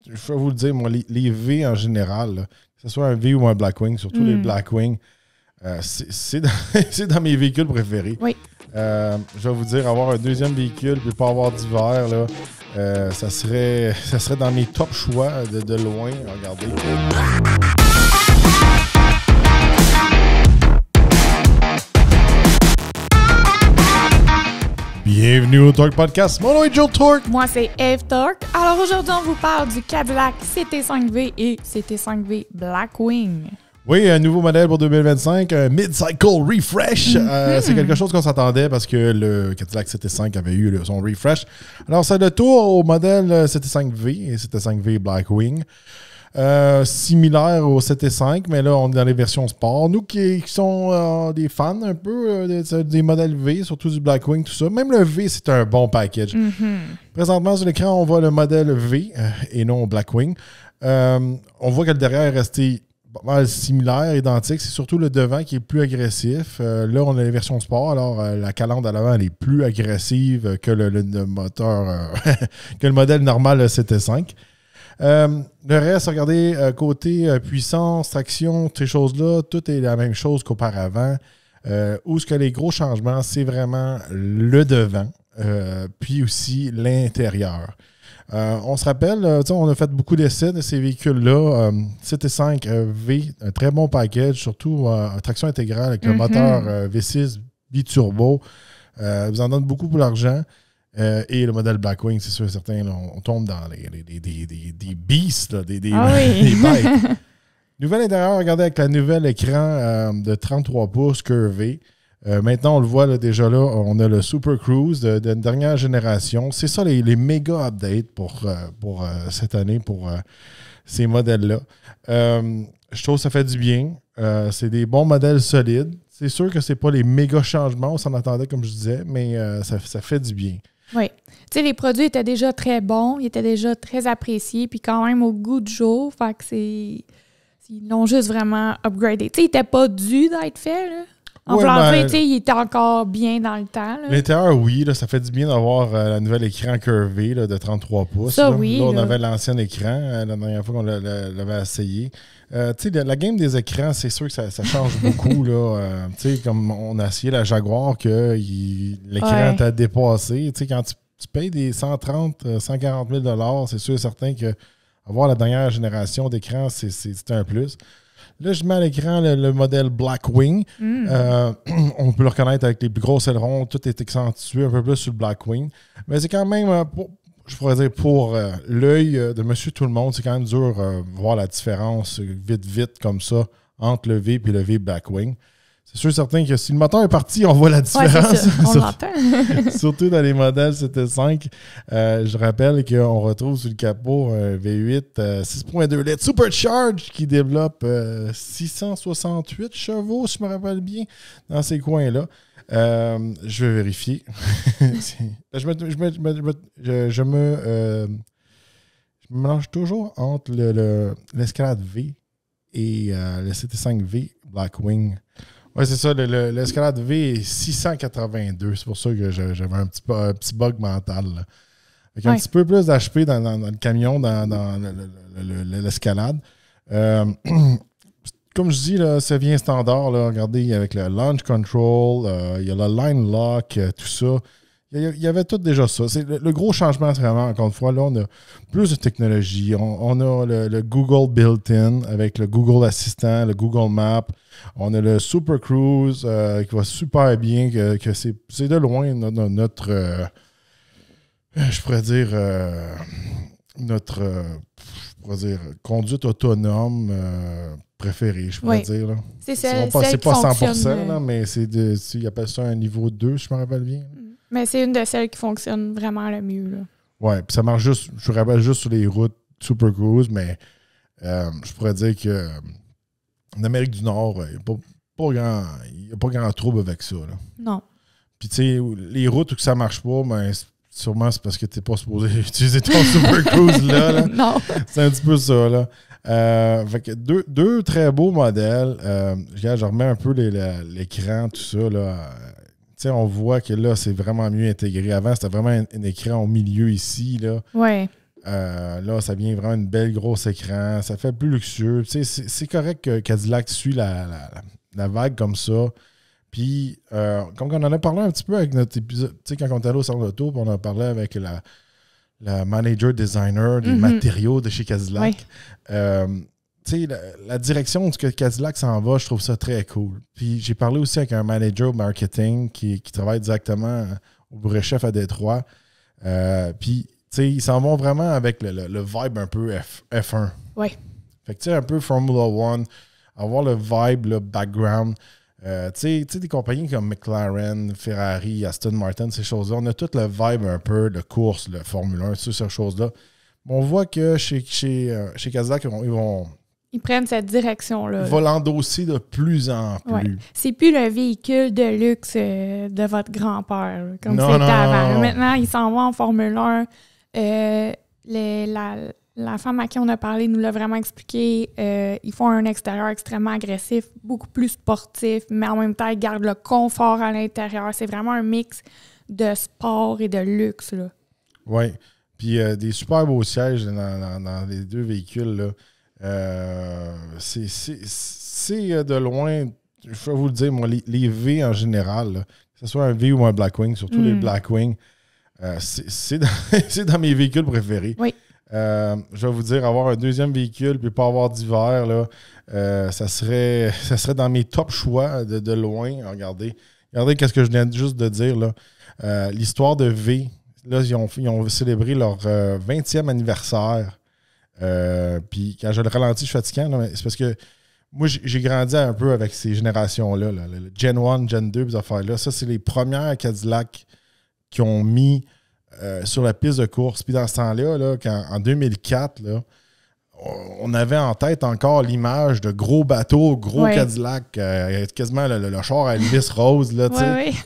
je vais vous le dire, moi, les V en général, là, que ce soit un V ou un Blackwing, surtout les Blackwing, c'est dans mes véhicules préférés. Oui. Je vais vous dire, avoir un deuxième véhicule et pas avoir d'hiver, là, ça serait dans mes top choix de loin. Regardez. Bienvenue au Torque Podcast. Mon nom est Joe Torque. Moi, c'est Eve Torque. Alors aujourd'hui, on vous parle du Cadillac CT5V et CT5V Blackwing. Oui, un nouveau modèle pour 2025, un mid-cycle refresh. C'est quelque chose qu'on s'attendait parce que le Cadillac CT5 avait eu son refresh. Alors, c'est le tour au modèle CT5V et CT5V Blackwing. Similaire au CT5, mais là, on est dans les versions sport. Nous qui sont des fans un peu des modèles V, surtout du Blackwing, tout ça, même le V, c'est un bon package. Présentement, sur l'écran, on voit le modèle V et non Blackwing. On voit que le derrière est resté pas mal similaire, identique. C'est surtout le devant qui est plus agressif. Là, on a les versions sport, alors la calandre à l'avant, elle est plus agressive que le moteur, que le modèle normal le CT5. Le reste, regardez, côté puissance, traction, ces choses-là, tout est la même chose qu'auparavant. Où ce que les gros changements, c'est vraiment le devant, puis aussi l'intérieur. On se rappelle, on a fait beaucoup d'essais de ces véhicules-là. CT5V, un très bon package, surtout traction intégrale avec le moteur V6 biturbo. Vous en donne beaucoup pour l'argent. Et le modèle Blackwing, c'est sûr et certain, là, on tombe dans des beasts, là, des bêtes. Nouvel intérieur, regardez avec la nouvelle écran de 33 pouces curvé. Maintenant, on le voit là, déjà là, on a le Super Cruise de dernière génération. C'est ça les méga updates pour cette année, pour ces modèles-là. Je trouve que ça fait du bien. C'est des bons modèles solides. C'est sûr que c'est pas les méga changements, on s'en attendait, comme je disais, mais ça fait du bien. Oui. Tu sais, les produits étaient déjà très bons, ils étaient déjà très appréciés, puis quand même au goût du jour. Fait que ils l'ont juste vraiment upgradé. Tu sais, ils n'étaient pas dû d'être faits, là. En tu sais, il était encore bien dans le temps. Là. L'intérieur, oui, là, ça fait du bien d'avoir le nouvel écran curvé là, de 33 pouces. Ça, là. oui. Là, on avait l'ancien écran la dernière fois qu'on l'avait essayé. Tu sais, la game des écrans, c'est sûr que ça change beaucoup. Là. Tu sais, comme on a essayé la Jaguar, que l'écran t'a dépassé. Tu sais, quand tu payes des 130, 140 000 c'est sûr et certain que avoir la dernière génération d'écran, c'est un plus. Là, je mets à l'écran le modèle Blackwing. On peut le reconnaître avec les plus gros ailerons. Tout est accentué un peu plus sur le Blackwing. Mais c'est quand même, je pourrais dire, pour l'œil de monsieur tout le monde, c'est quand même dur de voir la différence vite comme ça entre le V et le V Blackwing. C'est sûr et certain que si le moteur est parti, on voit la différence. Ouais, c'est ça. On l'entend. Surtout dans les modèles CT5. Je rappelle qu'on retrouve sur le capot un V8 6.2 litres Supercharged qui développe 668 chevaux, si je me rappelle bien, dans ces coins-là. Je vais vérifier. Je me mélange toujours entre l'Escalade V et le CT5V Blackwing. Oui, c'est ça. L'Escalade V est 682. C'est pour ça que j'avais un petit bug mental. Là. Avec un petit peu plus d'HP dans le camion, dans l'Escalade. Comme je dis, là, ça vient standard. Là. Regardez, avec le Launch Control, il y a le Line Lock, tout ça. Il y avait tout déjà ça. Le gros changement, c'est vraiment, encore une fois, là, on a plus de technologie. On a le Google Built-in avec le Google Assistant, le Google Maps. On a le Super Cruise qui va super bien, que c'est de loin notre je pourrais dire, conduite autonome préférée, je pourrais dire. Là. C'est pas 100%, fonctionne, là, mais ils appellent ça un niveau 2, je me rappelle bien. Mais c'est une de celles qui fonctionne vraiment le mieux. Oui, puis ça marche juste, je me rappelle, juste sur les routes Super Cruise, mais je pourrais dire que en Amérique du Nord, il n'y a pas grand trouble avec ça. Là. Non. Puis tu sais, les routes où ça ne marche pas, ben, sûrement c'est parce que tu n'es pas supposé utiliser ton Super Cruise là. Non. C'est un petit peu ça, là. Fait que deux très beaux modèles. Je remets un peu l'écran, tout ça, là. Tu sais, on voit que là, c'est vraiment mieux intégré. Avant, c'était vraiment un écran au milieu ici, là. Ouais. là, ça vient vraiment une belle grosse écran. Ça fait plus luxueux. C'est correct que Cadillac suit la vague comme ça. Puis, comme on en a parlé un petit peu avec notre épisode, quand on est allé au salon d'auto, on a parlé avec la manager designer des matériaux de chez Cadillac. Oui. La direction que Cadillac s'en va, je trouve ça très cool. Puis, j'ai parlé aussi avec un manager marketing qui travaille directement au bureau-chef à Détroit. Puis, ils s'en vont vraiment avec le vibe un peu F1. Oui. Fait que, un peu Formula One, avoir le vibe, le background. Des compagnies comme McLaren, Ferrari, Aston Martin, ces choses-là, on a tout le vibe un peu de course, le Formule 1, ces choses-là. On voit que chez Cadillac, ils prennent cette direction-là. Ils vont l'endosser de plus en plus. Ouais. C'est plus le véhicule de luxe de votre grand-père, comme c'était avant. Non. Maintenant, ils s'en vont en Formule 1. La femme à qui on a parlé nous l'a vraiment expliqué. Ils font un extérieur extrêmement agressif, beaucoup plus sportif, mais en même temps, ils gardent le confort à l'intérieur. C'est vraiment un mix de sport et de luxe. Oui. Puis des super beaux sièges dans les deux véhicules. Là. C'est de loin, je vais vous le dire, moi, les V en général, là, que ce soit un V ou un Blackwing, surtout les Blackwing, c'est dans mes véhicules préférés. Oui. Je vais vous dire, avoir un deuxième véhicule puis pas avoir d'hiver, là, ça serait dans mes top choix de loin. Regardez qu'est-ce que je viens juste de dire. Là. L'histoire de V, là, ils ont célébré leur 20e anniversaire. Puis quand je le ralentis, je suis fatiguant. Là, c'est parce que moi, j'ai grandi un peu avec ces générations-là. Là, le Gen 1, Gen 2, ces affaires-là. Ça, c'est les premières Cadillac qui ont mis sur la piste de course. Puis dans ce temps-là, là, en 2004, là, on avait en tête encore l'image de gros bateaux, gros Cadillac, quasiment le char à l'hélice rose. Là, oui.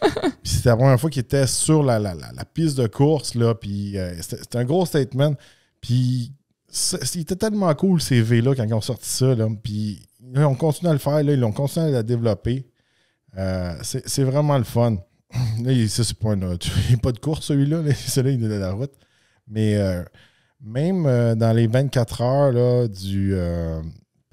Puis c'était la première fois qu'il était sur la piste de course. Là, puis c'était un gros statement. Puis c'était tellement cool ces V-là quand ils ont sorti ça. Là. Puis là, on continue à le faire. Là, ils ont continué à le développer. C'est vraiment le fun. Là, ça, c'est pas il n'y a pas de course, celui-là. Celui-là, il est de la route. Mais même dans les 24 heures là,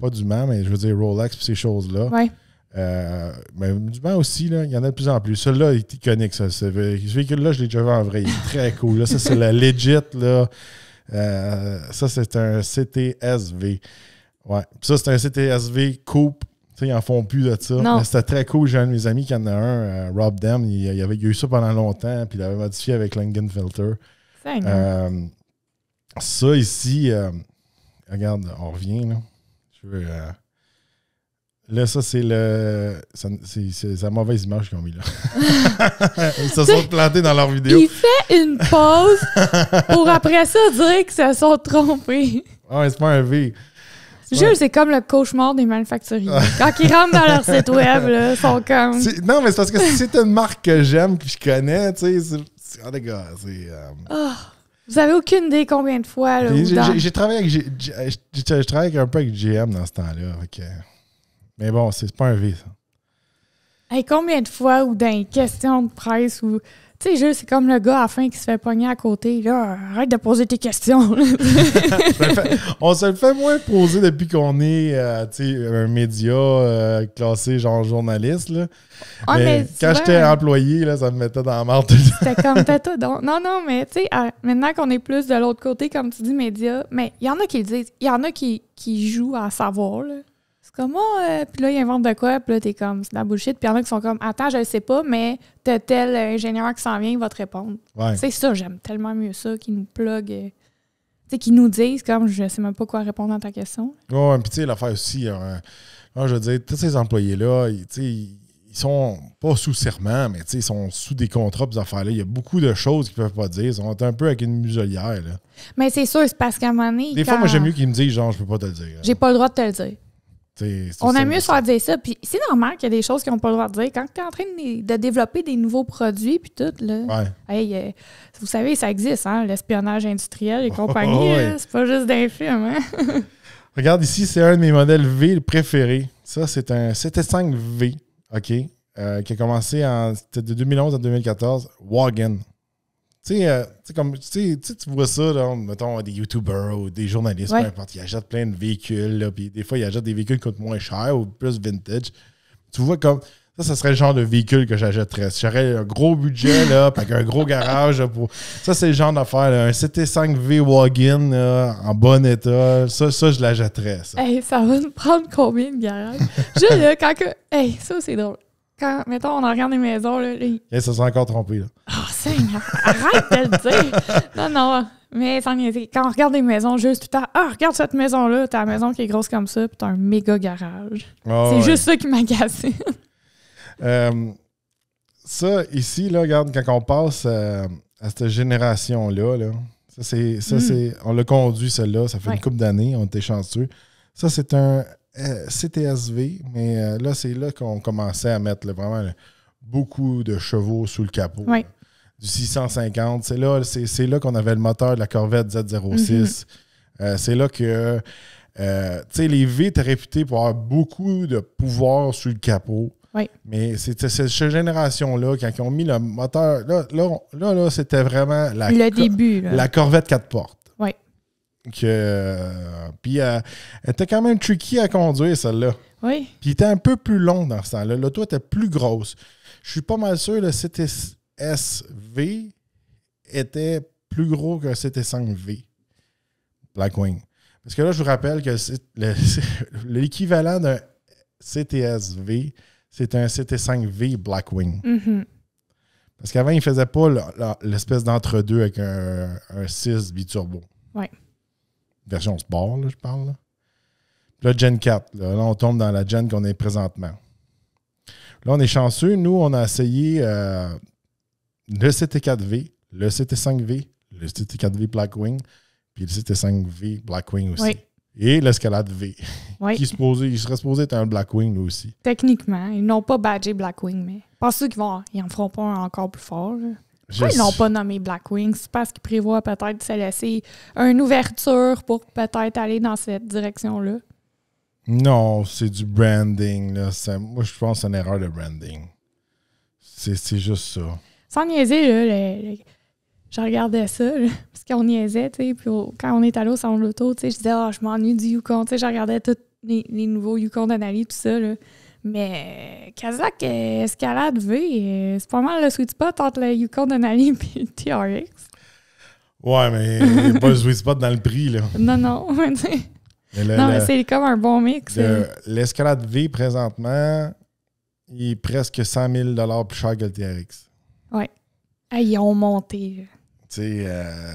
pas du Mans, mais je veux dire Rolex et ces choses-là. Oui. Mais du Mans aussi, là, il y en a de plus en plus. Celui-là est iconique. Ce véhicule-là, je l'ai déjà vu en vrai. Il est très cool. Là, ça, c'est la legit. Là. Ça, c'est un CTSV. Ouais. Ça, c'est un CTSV coupe. Ils n'en font plus de ça. Mais c'était très cool. J'ai un de mes amis qui en a un, Rob Dem. Il a eu ça pendant longtemps, puis il l'avait modifié avec Langenfelter. Ça ici, regarde, on revient. Là, là ça, c'est la mauvaise image qu'ils ont mis là. Ils se sont plantés dans leur vidéo. Il fait une pause pour après ça dire qu'ils se sont trompés. Ah, c'est pas un V. Jules, c'est comme le cauchemar des manufacturiers. Quand ils rentrent dans leur site web, là, ils sont comme... Non, mais c'est parce que c'est une marque que j'aime que je connais, tu sais. Les gars, vous avez aucune idée combien de fois, là, j'ai travaillé avec... Je travaille un peu avec GM dans ce temps-là. Mais bon, c'est pas un V, ça. Hey, combien de fois, ou dans les questions de presse, ou... Tu sais, Jules, c'est comme le gars à la fin qui se fait pogner à côté. Là, arrête de poser tes questions. On se le fait moins poser depuis qu'on est un média classé genre journaliste. Là. Mais quand j'étais employé, là, ça me mettait dans la marde. C'était comme t'as donc. Non, mais tu sais, maintenant qu'on est plus de l'autre côté, comme tu dis, média, mais il y en a qui le disent. Il y en a qui jouent à savoir, là. C'est comme, puis là, ils inventent de quoi, puis là, t'es comme, c'est de la bullshit. Puis il y en a qui sont comme, attends, je le sais pas, mais t'as tel ingénieur qui s'en vient, il va te répondre. Ouais. C'est ça, j'aime tellement mieux ça, qu'ils nous plug, tu sais, qu'ils nous disent, comme, je sais même pas quoi répondre à ta question. Ouais, puis tu sais, l'affaire aussi, je veux dire, tous ces employés-là, tu sais, ils sont pas sous serment, mais tu sais, ils sont sous des contrats, ces affaires-là. Il y a beaucoup de choses qu'ils peuvent pas dire. Ils sont un peu avec une muselière, là. Mais c'est sûr, c'est parce qu'à un moment donné. Des fois, moi, j'aime mieux qu'ils me disent, genre, je peux pas te le dire. J'ai pas le droit de te le dire. On aime mieux se faire dire ça. Puis c'est normal qu'il y a des choses qu'ils n'ont pas le droit de dire. Quand tu es en train de développer des nouveaux produits, puis tout, là. Hey, vous savez, ça existe, hein, l'espionnage industriel et compagnie. C'est pas juste d'un film, hein? Regarde ici, c'est un de mes modèles V préférés. Ça, c'est un CT5V, OK, qui a commencé de 2011 à 2014. Wagon. Tu vois ça, là, mettons, des YouTubers ou des journalistes, peu importe, ils achètent plein de véhicules, là, puis des fois, ils achètent des véhicules qui coûtent moins cher ou plus vintage. Tu vois comme... Ça serait le genre de véhicule que j'achèterais. Si j'aurais un gros budget, là, avec un gros garage, là, ça, c'est le genre d'affaire, là, un CT5V Wagon là, en bon état. Ça je l'achèterais, ça. Hey, ça va nous prendre combien de garage? Juste là, quand que... Hey, ça, c'est drôle. Quand, mettons, on regarde des maisons, là... Ça s'est encore trompé, là. Oh, Seigneur! Arrête de le dire! Non. Mais sans niaiser, quand on regarde des maisons, juste tout le temps, regarde cette maison-là, t'as la maison qui est grosse comme ça, puis t'as un méga garage. C'est juste ça qui m'agace. Ça, ici, là, regarde, quand on passe à cette génération-là, là, on l'a conduit, celle-là, ça fait une couple d'années, on était chanceux. Ça, c'est un CTSV, mais là, c'est là qu'on commençait à mettre là, vraiment beaucoup de chevaux sous le capot. Oui. Du 650. C'est là qu'on avait le moteur de la Corvette Z06. C'est là que les V étaient réputés pour avoir beaucoup de pouvoir sous le capot. Oui. Mais c'était cette génération-là, quand ils ont mis le moteur, là c'était vraiment le début. Là. La Corvette 4 portes. Oui. Puis elle était quand même tricky à conduire, celle-là. Oui. Puis il était un peu plus long dans ce temps-là. L'auto était plus grosse. Je suis pas mal sûr que le CTSV était plus gros qu'un CT5V Blackwing. Parce que là, je vous rappelle que l'équivalent d'un CTSV, c'est un CT5V Blackwing. Mm-hmm. Parce qu'avant, il ne faisait pas l'espèce d'entre-deux avec un 6 biturbo. Oui. Version sport, là, je parle. Là. Puis là, Gen 4. Là, on tombe dans la Gen qu'on est présentement. Là, on est chanceux. Nous, on a essayé le CT4V, le CT5V, le CT4V Blackwing, puis le CT5V Blackwing aussi. Oui. Et l'Escalade V. Oui. Il serait supposé être un Blackwing, lui aussi. Techniquement, ils n'ont pas badgé Blackwing, mais je pense qu'ils en feront pas un encore plus fort. Là. Pourquoi ils n'ont pas nommé Blackwing? C'est parce qu'ils prévoient peut-être de se laisser une ouverture pour peut-être aller dans cette direction-là. Non, c'est du branding. Là. Moi, je pense que c'est une erreur de branding. C'est juste ça. Sans niaiser, là, je regardais ça, là, parce qu'on niaisait, tu sais, puis quand on est allé au salon de l'auto, tu sais, je disais, je m'ennuie du Yukon, tu sais, je regardais tous les nouveaux Yukon d'Anali, tout ça, là. Mais Kazakh Escalade V, c'est pas mal le sweet spot entre le Yukon d'Anali et le TRX. Ouais, mais il n'y a pas le sweet spot dans le prix, là. Non, mais c'est comme un bon mix. L'Escalade V, présentement, il est presque 100 000 plus cher que le TRX. Ouais. Ils ont monté, là. Tu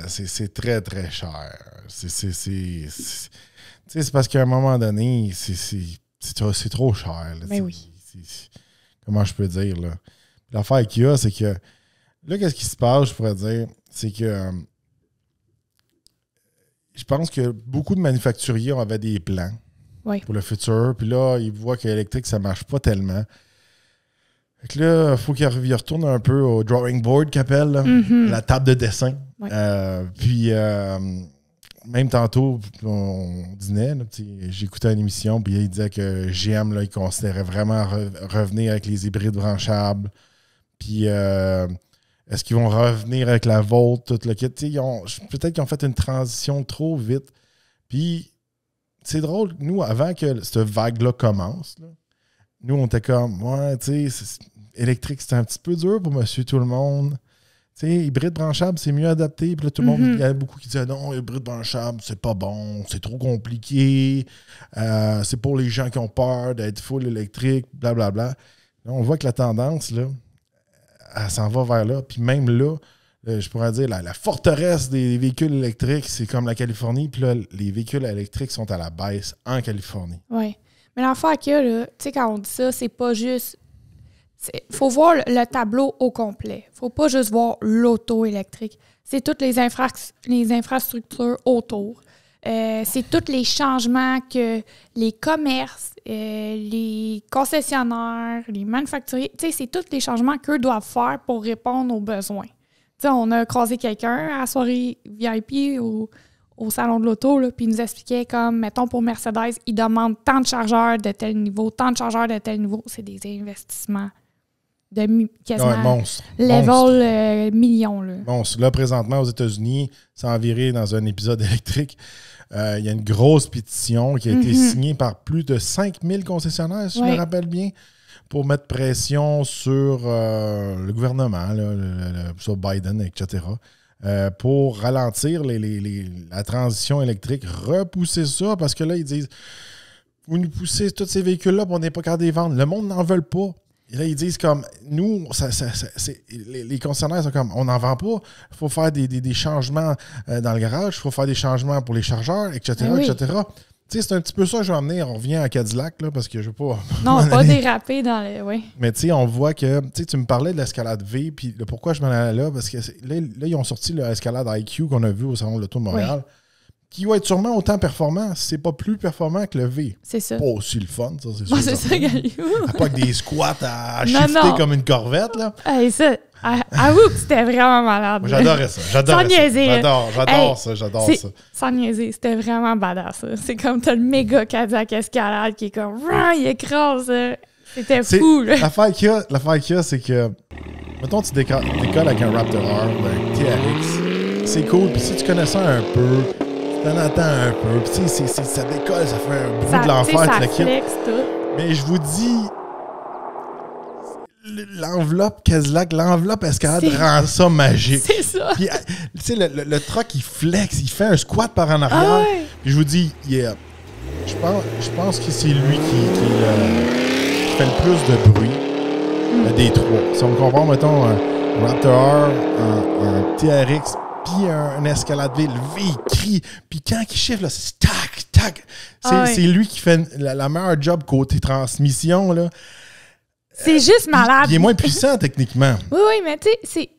sais, c'est très, très cher. C'est parce qu'à un moment donné, c'est trop cher. Là, mais oui. Comment je peux dire, là? L'affaire qu'il y a, c'est que là, qu'est-ce qui se passe, je pourrais dire, c'est que je pense que beaucoup de manufacturiers avaient des plans pour le futur. Puis là, ils voient que l'électrique, ça ne marche pas tellement. Fait que là, il faut qu'ils retournent un peu au drawing board qu'ils appellent, la table de dessin. Ouais. Puis même tantôt, on dînait, j'écoutais une émission, puis il disait que GM, là, il considérait vraiment revenir avec les hybrides branchables. Puis est-ce qu'ils vont revenir avec la Volt, tout le kit? Peut-être qu'ils ont fait une transition trop vite. Puis c'est drôle, nous, avant que cette vague-là commence, là, nous, on était comme, ouais, tu sais, électrique, c'était un petit peu dur pour monsieur tout le monde. Tu sais, hybride branchable, c'est mieux adapté. Puis là, tout le monde, il y avait beaucoup qui disaient, non, hybride branchable, c'est pas bon, c'est trop compliqué. C'est pour les gens qui ont peur d'être full électrique, blablabla. Là, on voit que la tendance, là, elle s'en va vers là. Puis même là, je pourrais dire, la forteresse des véhicules électriques, c'est comme la Californie. Puis là, les véhicules électriques sont à la baisse en Californie. Oui. Mais l'affaire qu'il y a, là, tu sais, quand on dit ça, c'est pas juste... Il faut voir le tableau au complet. Il faut pas juste voir l'auto électrique. C'est toutes les infrastructures autour. C'est tous les changements que les commerces, les concessionnaires, les manufacturiers, tu sais, c'est tous les changements qu'eux doivent faire pour répondre aux besoins. Tu sais, on a croisé quelqu'un à la soirée VIP au salon de l'auto, là, puis il nous expliquait comme, mettons, pour Mercedes, ils demandent tant de chargeurs de tel niveau, tant de chargeurs de tel niveau. C'est des investissements quasiment monstre. level million. Là. Monstre. Là, présentement, aux États-Unis, sans virer dans un épisode électrique, il y a une grosse pétition qui a été signée par plus de 5000 concessionnaires, si je me rappelle bien, pour mettre pression sur le gouvernement, sur Biden, etc., pour ralentir la transition électrique, repousser ça, parce que là, ils disent « Vous nous poussez tous ces véhicules-là, puis on n'est pas capable de les vendre. Le monde n'en veut pas. » Et là, ils disent comme, nous, les concessionnaires sont comme, on n'en vend pas, il faut faire des changements dans le garage, il faut faire des changements pour les chargeurs, etc., etc. Tu sais, c'est un petit peu ça que je vais emmener. On revient à Cadillac, là, parce que je veux pas... Non, pas déraper dans les... Oui. Mais tu sais, on voit que... Tu me parlais de l'escalade V, puis pourquoi je m'en allais là, parce que là, ils ont sorti l'escalade IQ qu'on a vu au Salon de l'Auto de Montréal, qui va être sûrement autant performant, si c'est pas plus performant que le V. C'est ça. Pas aussi le fun, ça, c'est sûr. C'est ça, pas que des squats à shifter comme une corvette, là. Hey, ça, avoue que c'était vraiment malade. Moi, j'adorais ça. J'adore ça. J'adore ça. Sans niaiser, c'était vraiment badass, ça. C'est comme t'as le méga Cadillac Escalade qui est comme, il écrase. C'était fou, là. L'affaire qu'il y a, c'est que, mettons, tu décolles avec un Raptor R ou un TRX. C'est cool. Puis si tu connais ça un peu, t'en attends un peu. Puis ça décolle, ça fait un bruit de l'enfer. Ça flex tout. Mais je vous dis, l'enveloppe Cadillac, l'enveloppe Escalade rend ça magique. C'est ça. Puis, tu sais, le truck, il flex, il fait un squat par en arrière. Ah ouais. Puis je vous dis, je pense que c'est lui qui fait le plus de bruit des trois. Si on compare, mettons, un Raptor R, un TRX, puis un Escalade V, le V, il crie. Puis quand il chiffre, là, c'est tac, tac. C'est lui qui fait la meilleure job côté transmission, là. C'est juste malade. Il est moins puissant, techniquement. Oui, mais tu sais,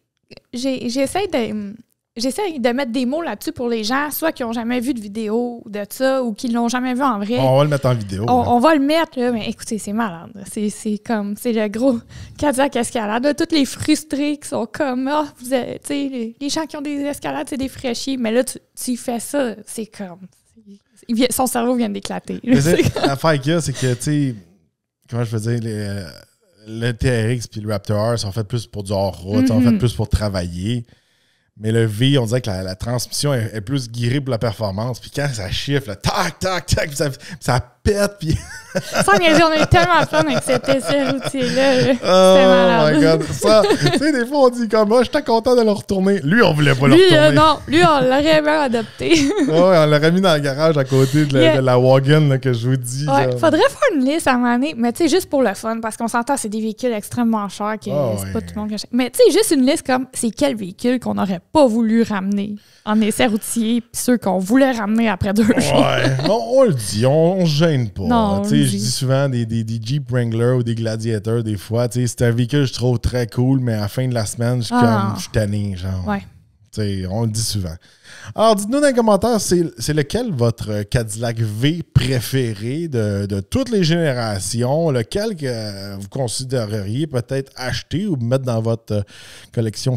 j'essaie de mettre des mots là-dessus pour les gens, soit qui n'ont jamais vu de vidéo de ça ou qui ne l'ont jamais vu en vrai. On va le mettre en vidéo. On va le mettre, là, mais écoutez, c'est malade. C'est le gros Cadillac Escalade. Là, tous les frustrés qui sont comme, tu sais, les gens qui ont des escalades, c'est des fraîchis. Mais là, tu fais ça, c'est comme... son cerveau vient d'éclater. L'affaire qu'il y a, c'est que, tu sais, comment je veux dire, le TRX puis le Raptor R sont faits plus pour du hors-route, sont faits plus pour travailler. Mais le V, on dirait que la transmission est plus guirée pour la performance. Puis quand ça chiffre, là, tac, tac, tac, ça pète. Puis... Sans niaiser, on a eu tellement de fun avec cet essai routier-là. C'était malade. Oh my God. Ça, tu sais, des fois, on dit comme moi, j'étais content de le retourner. Lui, on voulait pas le retourner. Non, lui, on l'aurait bien adopté. Ouais, on l'aurait mis dans le garage à côté de la wagon là, que je vous dis. Ouais, faudrait faire une liste à un moment donné, mais tu sais, juste pour le fun, parce qu'on s'entend, c'est des véhicules extrêmement chers, que c'est pas tout le monde qui achète. Mais tu sais, juste une liste comme, c'est quel véhicule qu'on n'aurait pas voulu ramener en essai routier, puis ceux qu'on voulait ramener après 2 jours. Ouais, on le dit, on se gêne pas. Non, je dis souvent des Jeep Wrangler ou des Gladiator, des fois. C'est un véhicule que je trouve très cool, mais à la fin de la semaine, je suis tanné, genre. Ouais. On le dit souvent. Alors, dites-nous dans les commentaires, c'est lequel votre Cadillac V préféré de toutes les générations? Lequel que vous considéreriez peut-être acheter ou mettre dans votre collection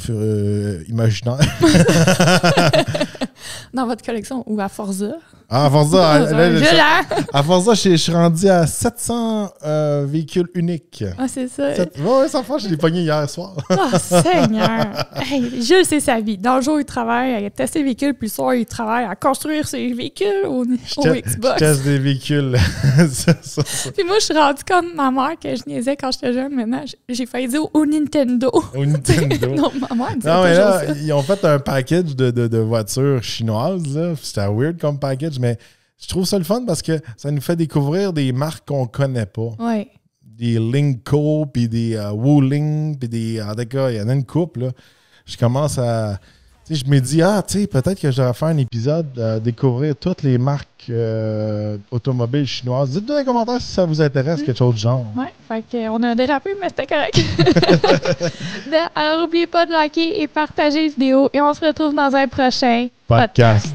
imaginaire? Dans votre collection ou à Forza? Ah, à Forza, à Forza, je suis rendu à 700 véhicules uniques. Ah, c'est ça. Ouais, ça fait, je l'ai pogné hier soir. Oh, Seigneur! Hey, Jules, c'est sa vie. Dans le jour, il travaille à tester les véhicules, puis le soir, il travaille à construire ses véhicules au Xbox. Je teste des véhicules. ça. Puis moi, je suis rendue comme ma mère que je niaisais quand j'étais jeune. Maintenant, j'ai failli dire au Nintendo. Au Nintendo. Non, ma mère disait non, mais là, ça. ils ont fait un package de voitures chinoises. Là. C'était weird comme package, mais je trouve ça le fun parce que ça nous fait découvrir des marques qu'on connaît pas. Ouais. Des Lingco, puis des Wuling, puis des... En tout cas, il y en a une couple, là. Je commence à... Tu sais, je me dis, peut-être que je devrais faire un épisode découvrir toutes les marques automobiles chinoises. Dites-nous dans les commentaires si ça vous intéresse, quelque chose de genre. Ouais, fait qu'on a dérapé, mais c'était correct. Alors, n'oubliez pas de liker et partager la vidéo. Et on se retrouve dans un prochain podcast.